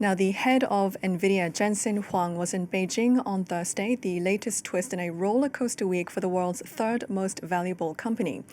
Now, the head of Nvidia, Jensen, Huang, was in Beijing on Thursday, the latest twist in a roller coaster week for the world's third most valuable company.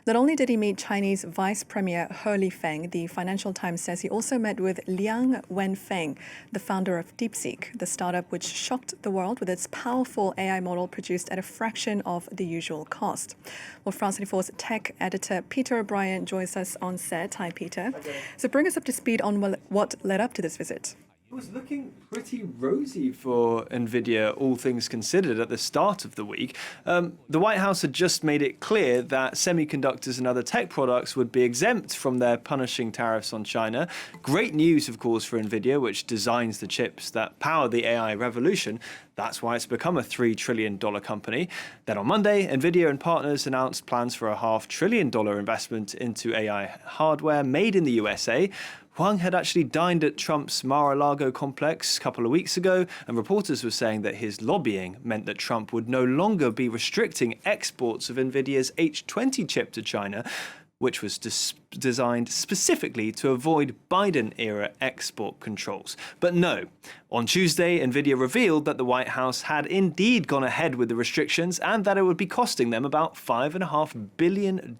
Not only did he meet Chinese Vice Premier He Lifeng, the Financial Times says he also met with Liang Wenfeng, the founder of DeepSeek, the startup which shocked the world with its powerful AI model produced at a fraction of the usual cost. Well, France 24's tech editor Peter O'Brien joins us on set. Hi, Peter. So bring us up to speed on what led up to this visit. It was looking pretty rosy for Nvidia, all things considered, at the start of the week. The White House had just made it clear that semiconductors and other tech products would be exempt from their punishing tariffs on China. Great news, of course, for Nvidia, which designs the chips that power the AI revolution. That's why it's become a $3 trillion company. Then on Monday, Nvidia and partners announced plans for a $500 billion investment into AI hardware made in the USA. Huang had actually dined at Trump's Mar-a-Lago complex a couple of weeks ago, and reporters were saying that his lobbying meant that Trump would no longer be restricting exports of Nvidia's H20 chip to China, which was designed specifically to avoid Biden-era export controls. But no, on Tuesday, Nvidia revealed that the White House had indeed gone ahead with the restrictions and that it would be costing them about $5.5 billion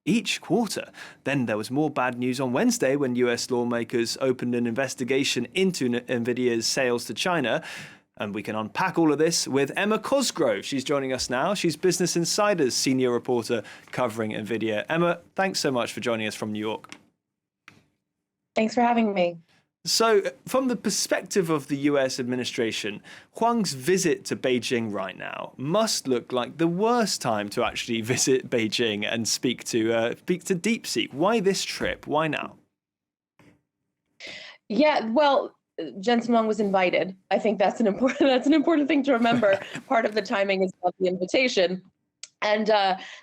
each quarter. Then there was more bad news on Wednesday when US lawmakers opened an investigation into Nvidia's sales to China. And we can unpack all of this with Emma Cosgrove. She's joining us now. She's Business Insider's senior reporter covering Nvidia. Emma, thanks so much for joining us from New York. Thanks for having me. So, from the perspective of the US administration, Huang's visit to Beijing right now must look like the worst time to actually visit Beijing and speak to DeepSeek. Why this trip? Why now? Yeah, well, Jensen Huang was invited. I think that's an important thing to remember. Part of the timing is about the invitation. And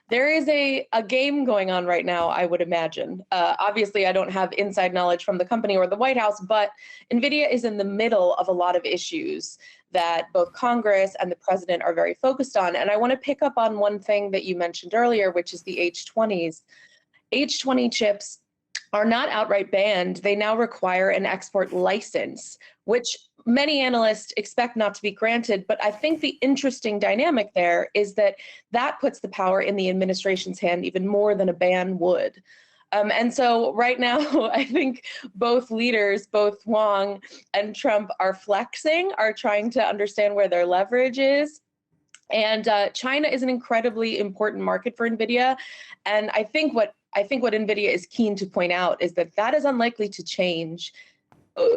there is a game going on right now, I would imagine. Obviously, I don't have inside knowledge from the company or the White House, but NVIDIA is in the middle of a lot of issues that both Congress and the president are very focused on. And I want to pick up on one thing that you mentioned earlier, which is the H20s. H20 chips are not outright banned. They now require an export license, which many analysts expect not to be granted. But I think the interesting dynamic there is that that puts the power in the administration's hand even more than a ban would. And so right now, I think both leaders, both Huang and Trump, are flexing, are trying to understand where their leverage is. And China is an incredibly important market for NVIDIA. And I think what NVIDIA is keen to point out is that that is unlikely to change,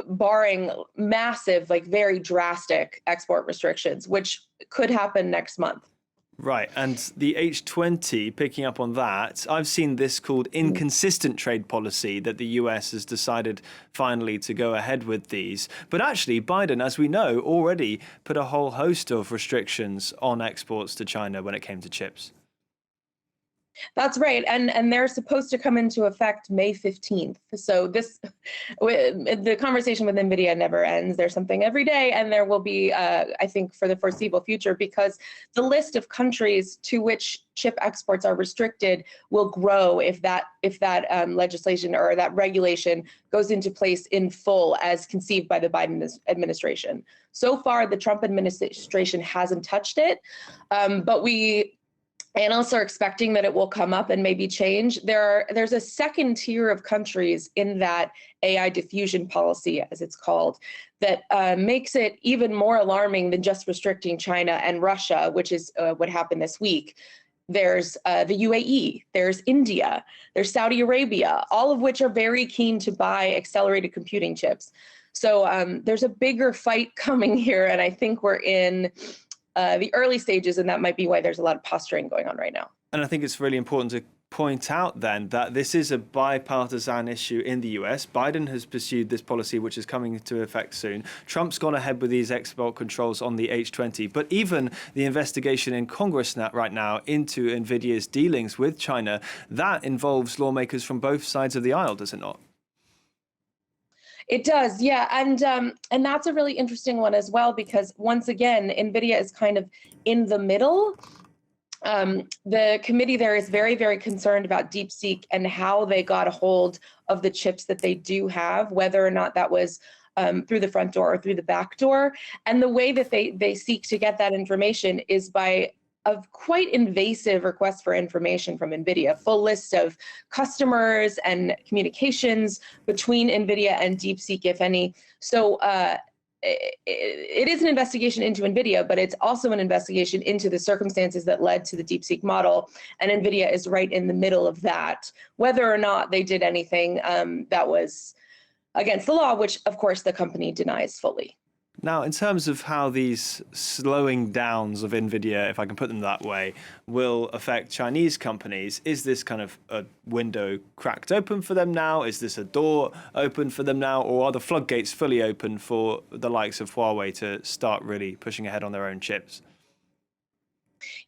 barring massive, very drastic export restrictions, which could happen next month. Right, and the H20, picking up on that, I've seen this called inconsistent trade policy, that the US has decided finally to go ahead with these. But actually, Biden, as we know, already put a whole host of restrictions on exports to China when it came to chips. That's right, and they're supposed to come into effect May 15th. So the conversation with NVIDIA never ends. There's something every day, and there will be, I think, for the foreseeable future, because the list of countries to which chip exports are restricted will grow if that legislation or that regulation goes into place in full as conceived by the Biden administration. So far, the Trump administration hasn't touched it, but analysts are expecting that it will come up and maybe change. There's a second tier of countries in that AI diffusion policy, as it's called, that makes it even more alarming than just restricting China and Russia, which is what happened this week. There's the UAE, there's India, there's Saudi Arabia, all of which are very keen to buy accelerated computing chips. So there's a bigger fight coming here, and I think we're in the early stages, and that might be why there's a lot of posturing going on right now. And I think it's really important to point out then that this is a bipartisan issue in the US. Biden has pursued this policy, which is coming into effect soon. Trump's gone ahead with these export controls on the H20. But even the investigation in Congress right now into NVIDIA's dealings with China, that involves lawmakers from both sides of the aisle, does it not? It does, yeah, and that's a really interesting one as well, because once again, NVIDIA is kind of in the middle. The committee there is very, very concerned about DeepSeek and how they got a hold of the chips that they do have, whether or not that was through the front door or through the back door. And the way that they seek to get that information is by a quite invasive request for information from NVIDIA, full list of customers and communications between NVIDIA and DeepSeek, if any. So it is an investigation into NVIDIA, but it's also an investigation into the circumstances that led to the DeepSeek model. And NVIDIA is right in the middle of that, whether or not they did anything that was against the law, which of course the company denies fully. Now, in terms of how these slowing downs of Nvidia, if I can put them that way, will affect Chinese companies, is this kind of a window cracked open for them now? Is this a door open for them now? Or are the floodgates fully open for the likes of Huawei to start really pushing ahead on their own chips?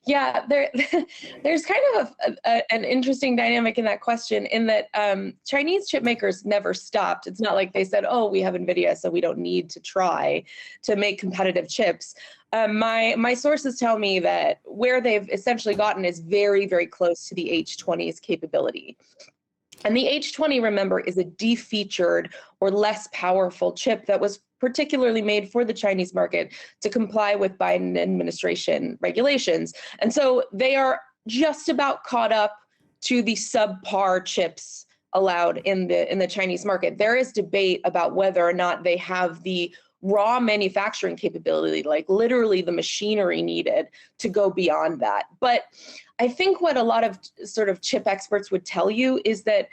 Yeah, there's kind of an interesting dynamic in that question, in that Chinese chip makers never stopped. It's not like they said, oh, we have NVIDIA, so we don't need to try to make competitive chips. My sources tell me that where they've essentially gotten is very, very close to the H20's capability. And the H20, remember, is a defeatured or less powerful chip that was particularly made for the Chinese market to comply with Biden administration regulations. And so they are just about caught up to the subpar chips allowed in the Chinese market. There is debate about whether or not they have the raw manufacturing capability, like literally the machinery needed to go beyond that. But I think what a lot of sort of chip experts would tell you is that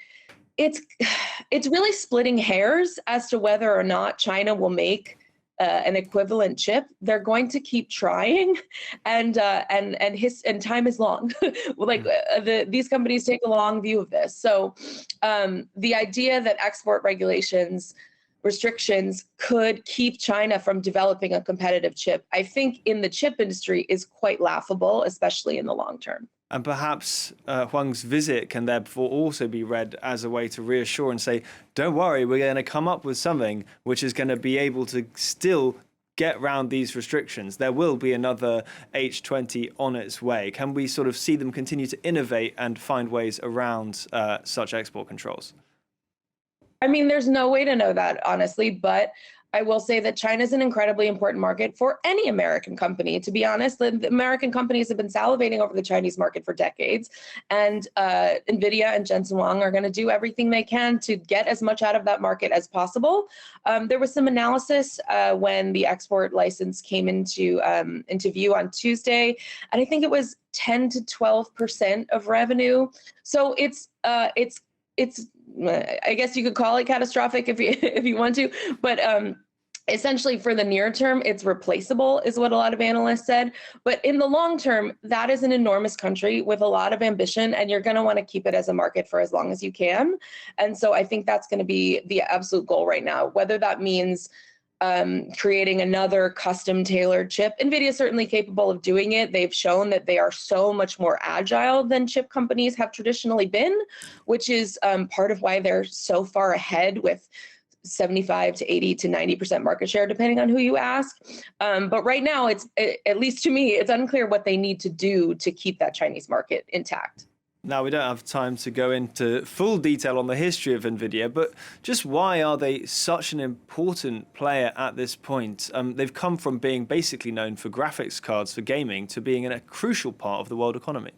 it's really splitting hairs as to whether or not China will make an equivalent chip. They're going to keep trying, and time is long. These companies take a long view of this. So the idea that export restrictions could keep China from developing a competitive chip, I think in the chip industry is quite laughable, especially in the long term. And perhaps Huang's visit can therefore also be read as a way to reassure and say, don't worry, we're going to come up with something which is going to be able to still get around these restrictions. There will be another H20 on its way. Can we sort of see them continue to innovate and find ways around such export controls? I mean, there's no way to know that, honestly, but I will say that China is an incredibly important market for any American company. To be honest, the American companies have been salivating over the Chinese market for decades, and Nvidia and Jensen Huang are going to do everything they can to get as much out of that market as possible. There was some analysis when the export license came into view on Tuesday, and I think it was 10 to 12% of revenue. So it's I guess you could call it catastrophic if you want to, but essentially for the near term, it's replaceable, is what a lot of analysts said. But in the long term, that is an enormous country with a lot of ambition, and you're going to want to keep it as a market for as long as you can. And so I think that's going to be the absolute goal right now, whether that means creating another custom tailored chip. NVIDIA is certainly capable of doing it. They've shown that they are so much more agile than chip companies have traditionally been, which is part of why they're so far ahead with 75 to 80 to 90% market share, depending on who you ask. But right now, it's, at least to me, it's unclear what they need to do to keep that Chinese market intact. Now, we don't have time to go into full detail on the history of Nvidia, but just why are they such an important player at this point? They've come from being basically known for graphics cards for gaming to being a crucial part of the world economy.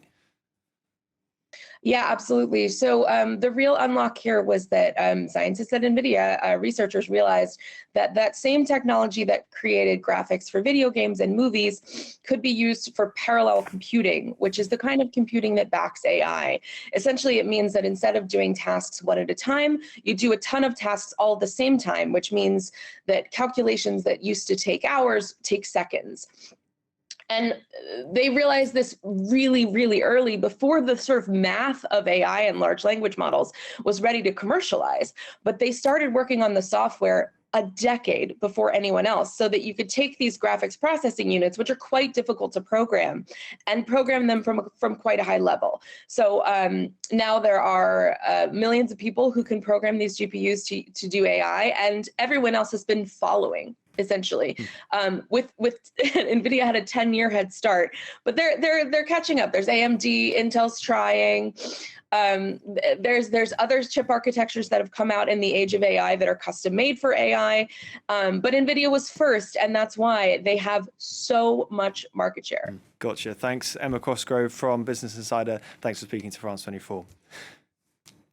Yeah, absolutely. So the real unlock here was that scientists at NVIDIA, researchers realized that that same technology that created graphics for video games and movies could be used for parallel computing, which is the kind of computing that backs AI. Essentially, it means that instead of doing tasks one at a time, you do a ton of tasks all at the same time, which means that calculations that used to take hours take seconds. And they realized this really, really early, before the sort of math of AI and large language models was ready to commercialize. But they started working on the software a decade before anyone else, so that you could take these graphics processing units, which are quite difficult to program, and program them from quite a high level. So now there are millions of people who can program these GPUs to do AI, and everyone else has been following. essentially. With Nvidia had a 10-year head start, but they're catching up. There's AMD, Intel's trying. There's other chip architectures that have come out in the age of AI that are custom made for AI, but Nvidia was first, and that's why they have so much market share. Gotcha. Thanks, Emma Cosgrove from Business Insider. Thanks for speaking to France 24.